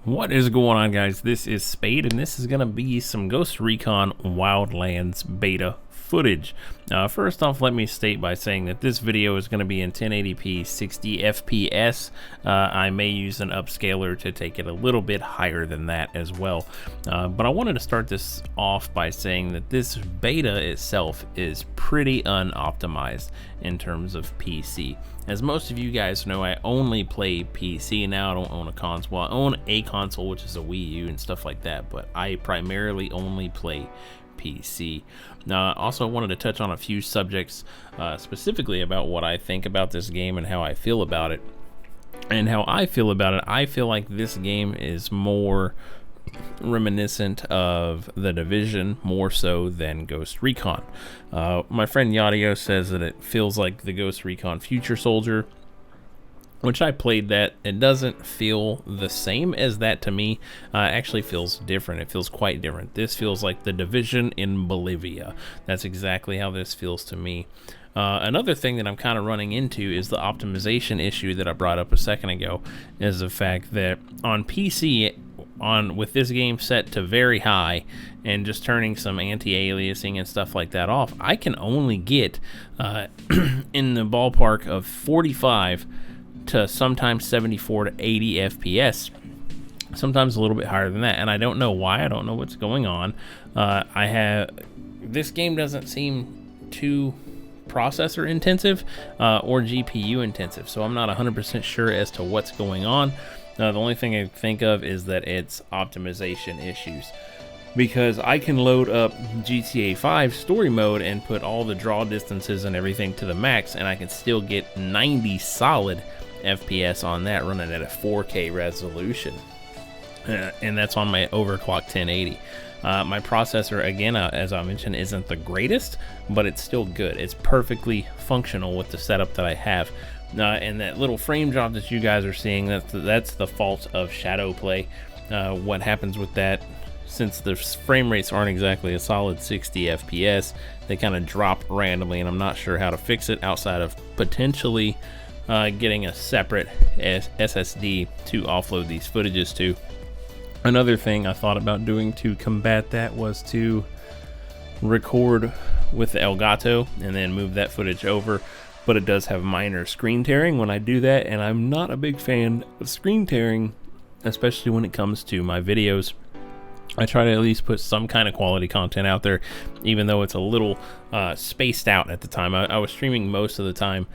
What is going on, guys? This is Spade, and this is going to be some Ghost Recon Wildlands beta footage. First off, let me state by saying that this video is going to be in 1080p 60 FPS. I may use an upscaler to take it a little bit higher than that as well. But I wanted to start this off by saying that this beta itself is pretty unoptimized in terms of PC. As most of you guys know, I only play PC now. I don't own a console. Well, I own a console, which is a Wii U and stuff like that, but I primarily only play PC. Also, I wanted to touch on a few subjects specifically about what I think about this game and how I feel about it. And how I feel about it, I feel like this game is more reminiscent of The Division more so than Ghost Recon. My friend Yadio says that it feels like the Ghost Recon Future Soldier, which I played that. It doesn't feel the same as that to me. Actually feels different. It feels quite different. This feels like The Division in Bolivia. That's exactly how this feels to me. Another thing that I'm kind of running into is the optimization issue that I brought up a second ago, is the fact that on PC, with this game set to very high and just turning some anti-aliasing and stuff like that off, I can only get in the ballpark of 45 to sometimes 74 to 80 FPS, sometimes a little bit higher than that, and I don't know why. I don't know what's going on. This game doesn't seem too processor intensive or GPU intensive, so I'm not 100% sure as to what's going on. The only thing I think of is that it's optimization issues, because I can load up GTA 5 story mode and put all the draw distances and everything to the max, and I can still get 90 solid FPS on that, running at a 4K resolution, and that's on my overclock 1080. My processor, again, as I mentioned, isn't the greatest, but it's still good. It's perfectly functional with the setup that I have. And that little frame drop that you guys are seeing, that's the fault of shadow play. What happens with that, since the frame rates aren't exactly a solid 60 FPS, they kind of drop randomly, and I'm not sure how to fix it outside of potentially getting a separate SSD to offload these footages to. Another thing I thought about doing to combat that was to record with the Elgato and then move that footage over, but it does have minor screen tearing when I do that, and I'm not a big fan of screen tearing, especially when it comes to my videos. I try to at least put some kind of quality content out there, even though it's a little spaced out at the time. I was streaming most of the time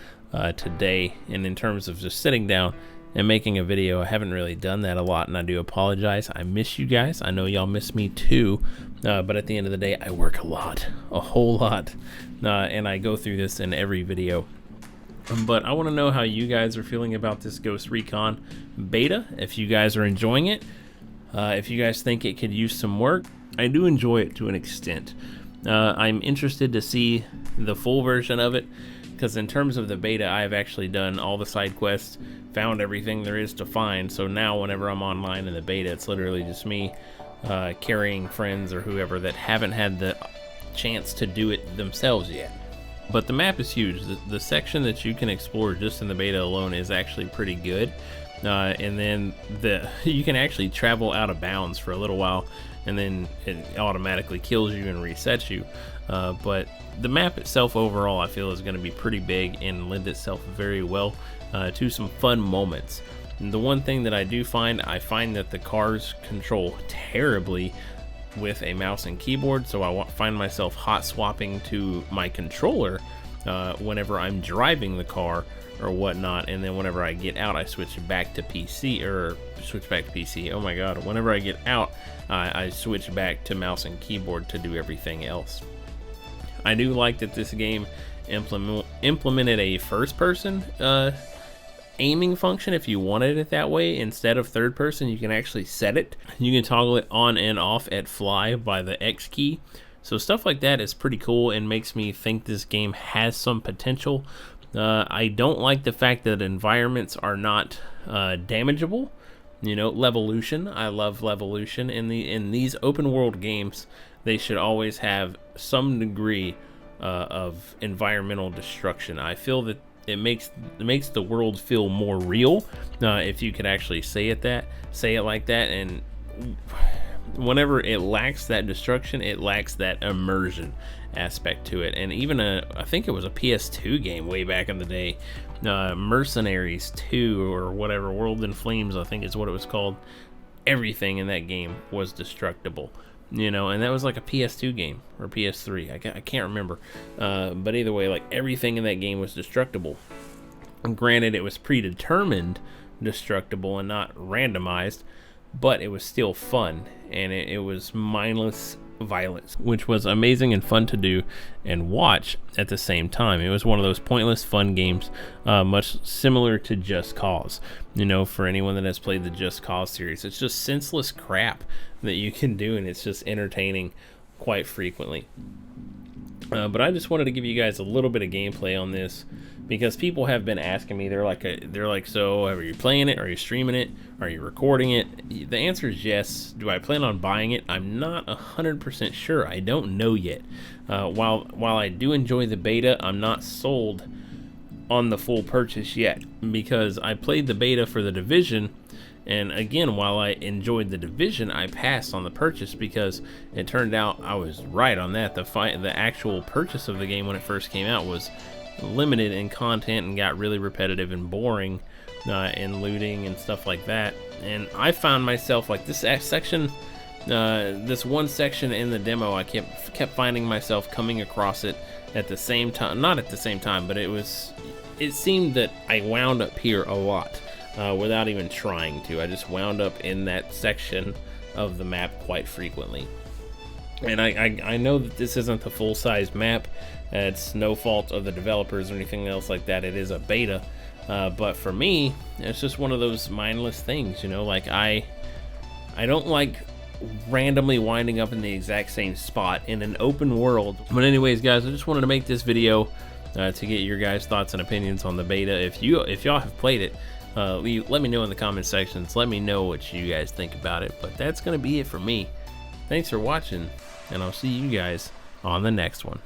today, and in terms of just sitting down and making a video, I haven't really done that a lot, and I do apologize. I miss you guys. I know y'all miss me too, but at the end of the day, I work a lot, a whole lot, and I go through this in every video. But I want to know how you guys are feeling about this Ghost Recon beta, if you guys are enjoying it, if you guys think it could use some work. I do enjoy it to an extent. I'm interested to see the full version of it, because in terms of the beta, I've actually done all the side quests, found everything there is to find, so now whenever I'm online in the beta, it's literally just me carrying friends or whoever that haven't had the chance to do it themselves yet. But the map is huge. The section that you can explore just in the beta alone is actually pretty good, and then you can actually travel out of bounds for a little while, and then it automatically kills you and resets you. But the map itself overall, I feel, is going to be pretty big and lend itself very well to some fun moments. And the one thing that I find that the cars control terribly with a mouse and keyboard, so I find myself hot swapping to my controller whenever I'm driving the car or whatnot, and then whenever I get out, I switch back to PC. Oh my god, whenever I get out, I switch back to mouse and keyboard to do everything else. I do like that this game implemented a first-person aiming function. If you wanted it that way instead of third person, you can actually set it. You can toggle it on and off at fly by the X key. So stuff like that is pretty cool and makes me think this game has some potential. I don't like the fact that environments are not damageable. You know, Levolution. I love Levolution. In these open world games, they should always have some degree of environmental destruction. I feel that it makes the world feel more real, if you could actually say it like that. And whenever it lacks that destruction, it lacks that immersion aspect to it. And even I think it was a PS2 game way back in the day, Mercenaries 2 or whatever, World in Flames I think is what it was called. Everything in that game was destructible, you know, and that was like a PS2 game or PS3. I can't remember, but either way, like everything in that game was destructible. And granted, it was predetermined destructible and not randomized, but it was still fun, and it was mindless violence, which was amazing and fun to do and watch at the same time. It was one of those pointless fun games, much similar to Just Cause. You know, for anyone that has played the Just Cause series, it's just senseless crap that you can do, and it's just entertaining quite frequently. But I just wanted to give you guys a little bit of gameplay on this, because people have been asking me. They're like, so are you playing it? Are you streaming it? Are you recording it? The answer is yes. Do I plan on buying it? I'm not 100% sure. I don't know yet. While I do enjoy the beta, I'm not sold on the full purchase yet, because I played the beta for The Division. And again, while I enjoyed The Division, I passed on the purchase because it turned out I was right on that. The actual purchase of the game when it first came out was limited in content and got really repetitive and boring, in looting and stuff like that. And I found myself like this section, this one section in the demo, I kept finding myself coming across it at the same time. Not at the same time, but it seemed that I wound up here a lot. Without even trying to. I just wound up in that section of the map quite frequently. And I know that this isn't the full-size map. It's no fault of the developers or anything else like that. It is a beta. But for me, it's just one of those mindless things, you know, like I don't like randomly winding up in the exact same spot in an open world. But anyways, guys, I just wanted to make this video to get your guys' thoughts and opinions on the beta. If y'all have played it, let me know in the comment sections. Let me know what you guys think about it. But that's going to be it for me. Thanks for watching, and I'll see you guys on the next one.